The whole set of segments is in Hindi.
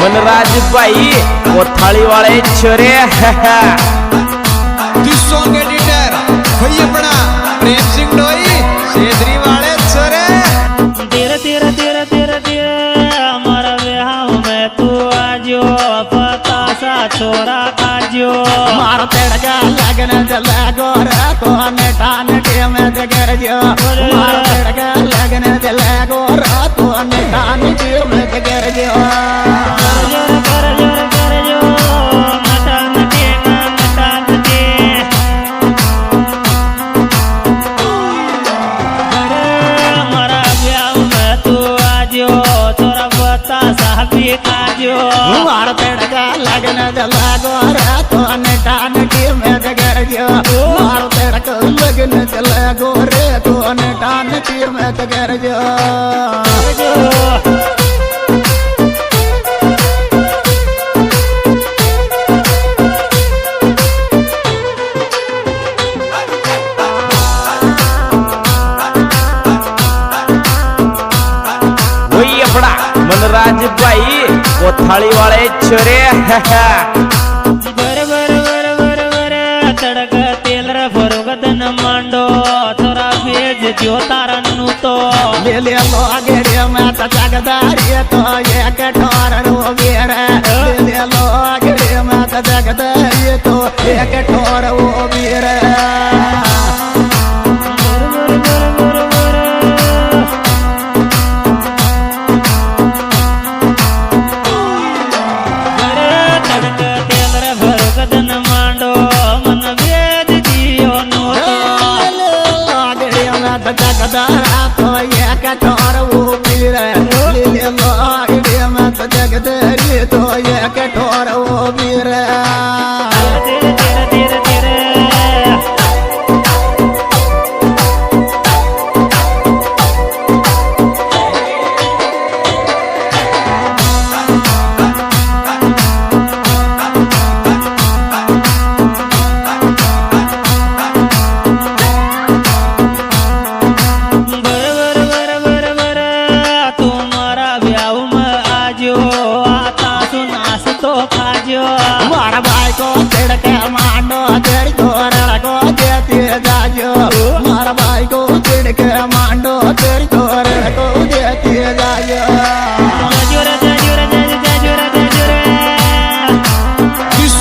मनराज भाई कोथाली वाले छोरे सॉन्ग एडिटर भैया बड़ा प्रेम सिंह डोई सेदरी वाले छोरे धीरे धीरे धीरे धीरे धीरे हमारा ब्याह में तू आजो पता सा छोरा खाजो मार तेड़का लगन लगो रे तो नेटा नेटे में जगर जो मार तेड़का लगन लगो रे तो नेटा नेटे में जगर जो मार तेड़का लगन लगो रे तो नेटा नेटे में जगर जो मार तेड़का लगन लगो रे तो नेटा नेटे में जगर जो वही अपना मनराज भाई कोथाली वाले छोरे बर बर बर बर बर तड़क तेल रे फरोगत न मांडो थोड़ा भेज जो तारनु तो ले लो गेड़िया में तो जगदारी तो ये कठोर रोगी रे ले लो गेड़िया में तो जगदारी तो ये कठोर वो भी रे जगदारा तो ये कठोर वो भी रे ले लो गेड़िया में तो जगदारी तो ये कठोर वो भी रे धीरे धीरे धीरे धीरे मारा भाई को तिड़के मांडो तेरी तोरण को देती जाजो मारा भाई को तिड़के मांडो तेरी तोरण को देती जाजो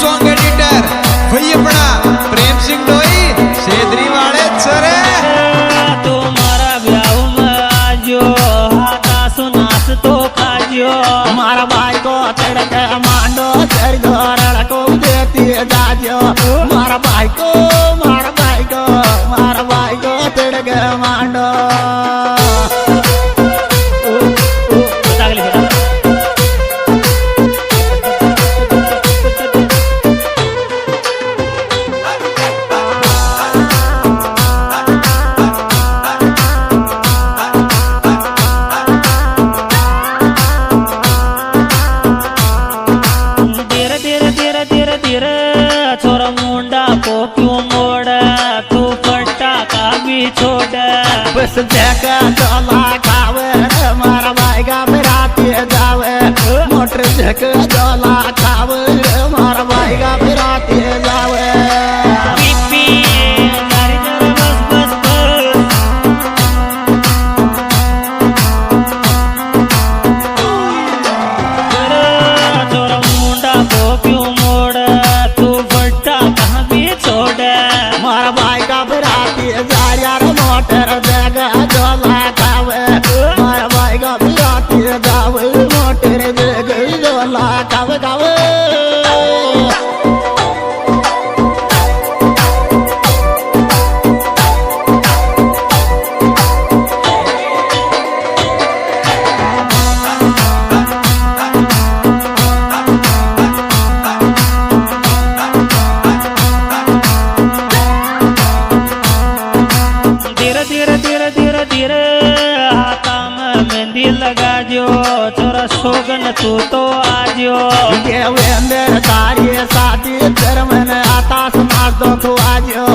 सॉन्ग एडिटर भैया बड़ा प्रेम सिंह डोई सेदरी वाले छोरे तुम्हारा ब्याह में आजो हाथा सुनास तो खाजो मारा भाई को तिड़के मांडो तेरी तोरण को देती जाजो मारा भाई को तिड़के मांडो छोरा मुंडा को क्यों मोड़ा तू पट्टा का भी छोड़ा बस जगह डोला खावे मारा भाई का बिराती जावे मोटर जगह डोला खावे मारा भाई का बिराती जावे पीपी गाड़ी जरा बस बस बस छोरा मुंडा को क्यों मोड़ा तू पट्टा कहाँ भी छोड़ा मारा भाई का बिराती जा यार मोटर जगह डोला खावे मारा भाई का बिराती जावे मोटर जगह डोला खावे खावे धीरे धीरे धीरे धीरे धीरे हाथा में मेहंदी लगा जो छोरा सोगन तू तो आजो ये वेंदर तारी साथी तेरे मन आता समाज दो तू आजो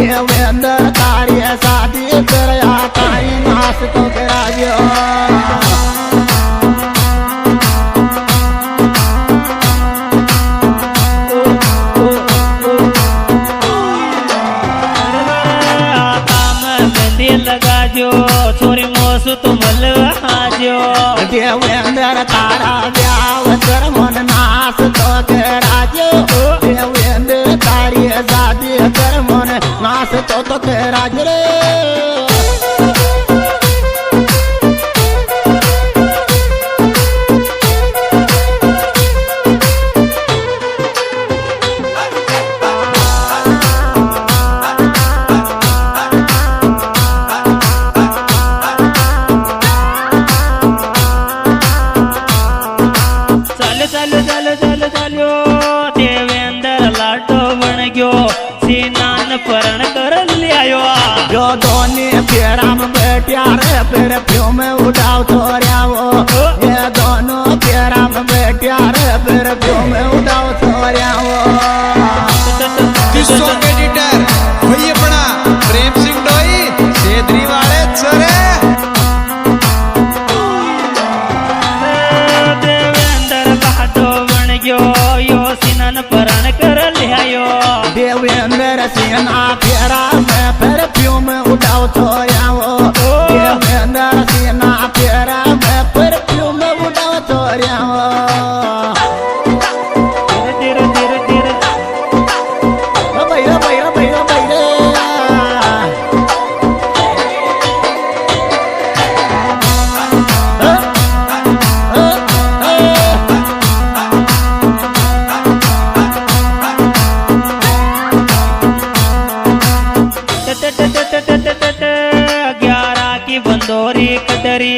ये वेंदर तारी साथी तेरे आता ही नाश तो तेरा जो आजो छोरी मोसू तो मलवा आजो देवेंद्र तारा ब्याव कर मन नास तो कराजो देवेंद्र तारी शादी कर मन नास तो कराज रे चालो देवेंद्र लाडो बन गयो सीनान परण कर लियायो जो दोनी फेरा में बैठा रे फिर प्यो में उठाओ छोरियावो ये दोनों फेरा में बैठा रे फिर प्यो में उठाओ छोरियावो दिस सॉन्ग एडिटर भैया बड़ा प्रेम सिंह डोई सेदरी वाले चरे यो सिनन परण कर लियायो देवेंद्र सेना फेरा में फिर प्यो में उठाओ छोरियावो देवेंद्र सेना फेरा में फिर प्यो में उठाओ छोरियावो धीरे धीरे धीरे भैया भैया भैया भैया बंदोरी कटरी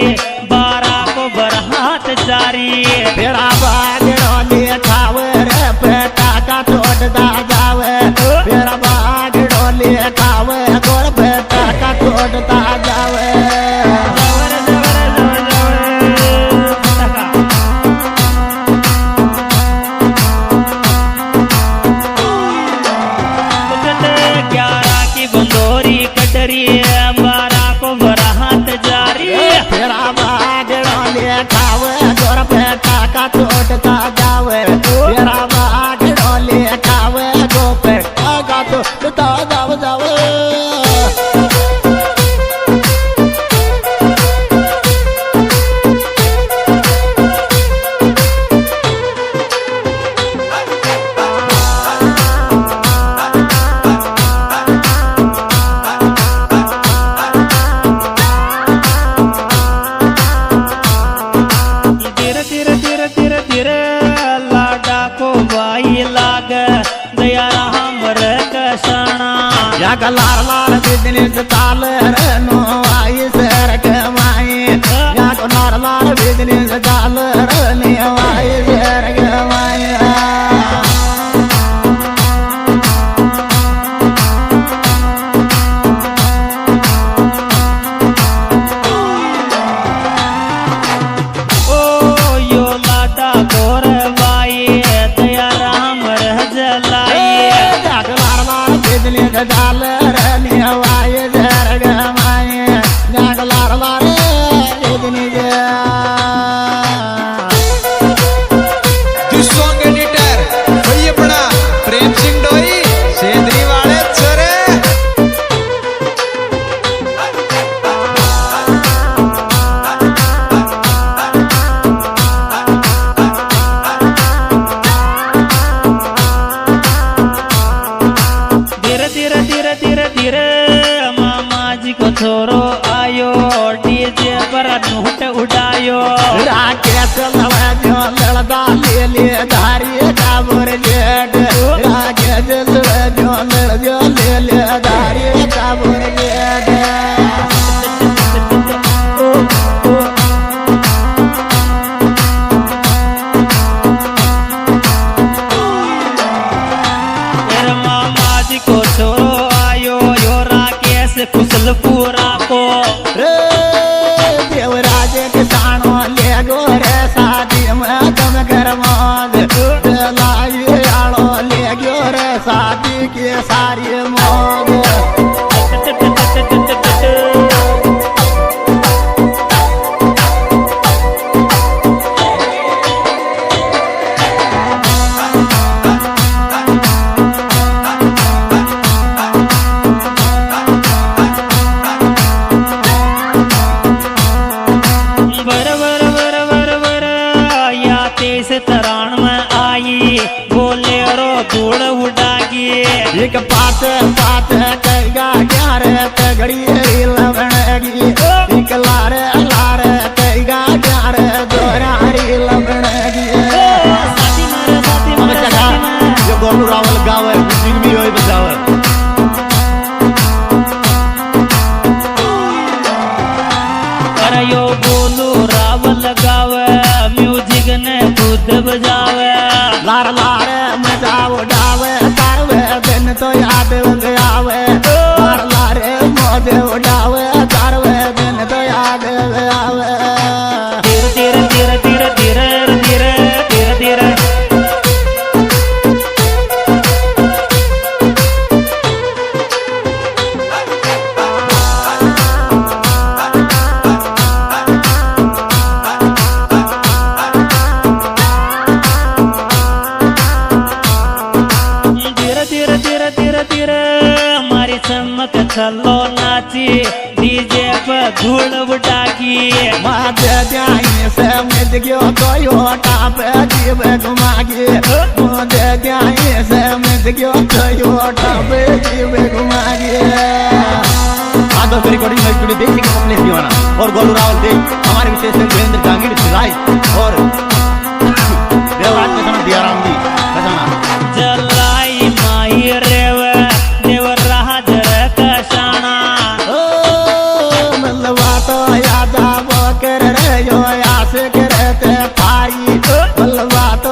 12 को बरहात जारी तेरा बागड़ो ले खावे रे बेटा का तोड़ता जावे तेरा बागड़ो ले खावे गोर बेटा का तोड़ता जावे बंदोरी कटरी 12 को बरहात जारी तेरा बागड़ो ले खावे गोर बेटा का तोड़ता जावे तेरा बागड़ो ले खावे गो बेटा का तोड़ता जावे लाल लाल बिजनेस चाल नो आई सर कमाई या को लाल लाल बिजनेस चाल रे आई सर कमाई ओ यो लाडा गोर बाई दया राम रह जलाई लाल लाल बिजनेस चाल वाय जर गमाए जाग लार लार दिस सॉन्ग एडिटर भैया बड़ा प्रेम सिंह डोई सेदरी वाले चरे धीरे धीरे धीरे धीरे धीरे मामा जी को छोरो आयो डीजे पर नोट उड़ायो राकेश लवजो लड़दा ले ले धारी काबर जेड राकेश लवजो लड़जो ले ले धारी काबर जेड मामा जी को छोरो आयो यो राकेश कुशलपुरा को रे देवराज किसानो ले गो रे शादी में तुम घर मौज लाई आलो ले गो रे शादी की सारी मौज घड़ी लबणगी एक लारे लारे कई गाड़ियां रे दोरारी लबणगी जो गोलू रावल गावे म्यूजिक भी होई बजावे अरे यो गोलू रावल गावे म्यूजिक ने खुद बजावे लार लार मजा उड़ावे तारवे दिन तो याद आवे लार लार मौज उड़ावे तारवे दिन तो याद आवे धीरे धीरे धीरे धीरे धीरे धीरे धीरे हमारी चमक चलो नाची डीजे पे धूल उठाकी माते जाई से मिट गयो कोयो टापे जीव घुमागी माते जाई से मिट गयो कोयो टापे जीव घुमागी आदो रिकॉर्डिंग में स्टूडियो देख के अपने दीवाना और गोलू रावल देख हमारे विशेष वीरेंद्र जांगीर सिलाई और देवराज के समय दियाराम दी खजाना जलाई माई रेव देवराज कशाना ओ मलवा तो याद आवो कर रे यो आस के